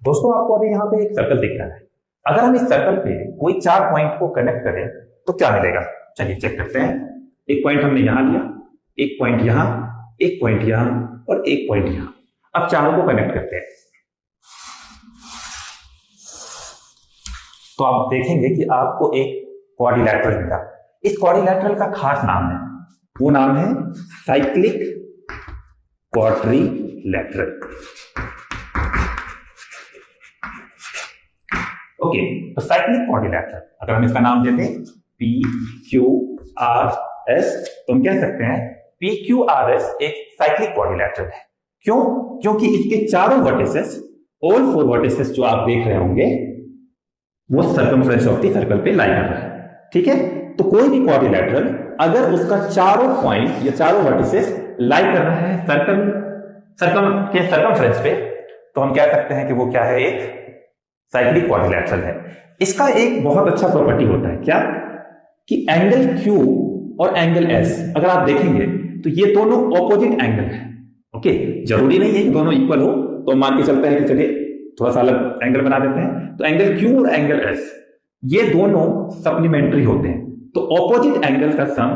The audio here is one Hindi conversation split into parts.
दोस्तों आपको अभी यहाँ पे एक सर्कल दिख रहा है। अगर हम इस सर्कल पे कोई 4 पॉइंट को कनेक्ट करें तो क्या मिलेगा, चलिए चेक करते हैं। एक पॉइंट हमने यहां लिया, एक पॉइंट यहां, एक पॉइंट यहां और एक पॉइंट यहां। अब चारों को कनेक्ट करते हैं तो आप देखेंगे कि आपको एक क्वाड्रिलैटरल मिला। इस क्वाड्रिलैटरल का खास नाम है, वो नाम है साइक्लिक क्वाड्रिलैटरल। ओके, तो साइक्लिक क्वाड्रिलैटरल अगर हम इसका नाम देते हैं PQRS तो हम कह सकते हैं PQRS एक साइक्लिक क्वाड्रिलैटरल है। क्यों? क्योंकि इसके चारों वर्टिसेस, ऑल 4 वर्टिसेस जो आप देख रहे होंगे वो सर्कमफ्रेंस ऑफ द सर्कल पे लाई कर रहा है। ठीक है, तो कोई भी क्वाड्रिलैटरल अगर उसका चारों पॉइंट या चारों वर्टिसेस लाई कर रहा है सर्कमफ्रेंस पे तो हम कह सकते हैं कि वो क्या है, एक साइक्लिक क्वाड्रिलैटरल है। इसका एक बहुत अच्छा प्रॉपर्टी होता है, क्या कि एंगल Q और एंगल S अगर आप देखेंगे तो ये दोनों ऑपोजिट एंगल है। ओके, जरूरी नहीं है कि दोनों इक्वल हो, तो मान के चलते हैं कि चलिए थोड़ा सा अलग एंगल बना देते हैं। तो एंगल Q और एंगल S ये दोनों सप्लीमेंट्री होते हैं, तो ऑपोजिट एंगल का सम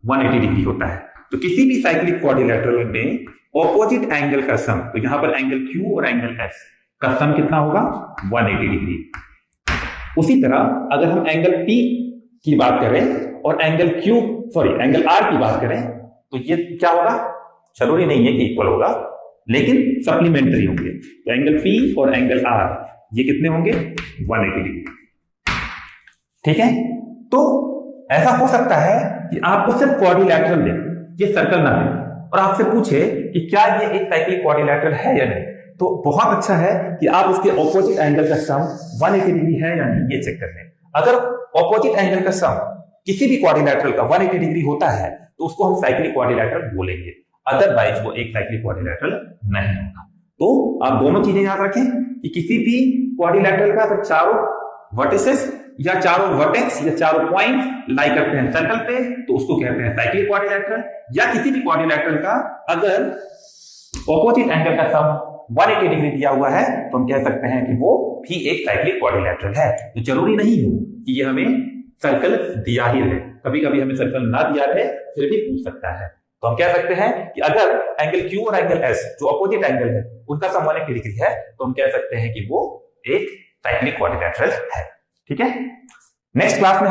180 डिग्री होता है। तो किसी भी साइक्लिक क्वाड्रिलैटरल में ऑपोजिट एंगल का सम, तो यहां पर एंगल Q और एंगल S का सम कितना होगा, 180 डिग्री। उसी तरह अगर हम एंगल P की बात करें और एंगल एंगल R की बात करें तो ये क्या होगा, जरूरी नहीं है कि इक्वल होगा लेकिन सप्लीमेंट्री होंगे। तो एंगल P और एंगल R ये कितने होंगे, 180 डिग्री। ठीक है, तो ऐसा हो सकता है कि आपको सिर्फ क्वाड्रिलैटरल दे, ये सर्कल ना दे और आपसे पूछे कि क्या ये एक साइक्लिक क्वाड्रिलैटरल है या नहीं, तो बहुत अच्छा है कि आप उसके ऑपोजिट एंगल का सम 180 डिग्री है या नहीं ये चेक कर लें। अगर ऑपोजिट एंगल का सम किसी भी क्वाड्रिलैटरल का 180 डिग्री होता है तो उसको हम साइक्लिक क्वाड्रिलैटरल बोलेंगे, अदरवाइज वो एक साइक्लिक क्वाड्रिलैटरल नहीं होगा। तो आप दोनों चीजें याद रखें कि किसी भी क्वाड्रिलैटरल का अगर चारों वर्टिसेस या चारों वर्टेक्स या चारों पॉइंट लाई करते हैं सर्कल पे तो उसको कहते हैं साइक्लिक क्वाड्रिलैटरल। या किसी भी क्वाड्रिलैटरल का अगर ऑपोजिट एंगल का सम 180 डिग्री दिया हुआ है तो हम कह सकते हैं कि वो भी एक साइक्लिक क्वाड्रिलैटरल है। तो जरूरी नहीं हो कि ये हमें सर्कल दिया ही रहे, कभी कभी हमें सर्कल ना दिया रहे फिर भी पूछ सकता है। तो हम कह सकते हैं कि अगर एंगल Q और एंगल S जो ऑपोजिट एंगल है उनका सम 180 डिग्री है तो हम कह सकते हैं कि वो एक साइक्लिक क्वाड्रिलैटरल है। ठीक है, नेक्स्ट क्लास में हम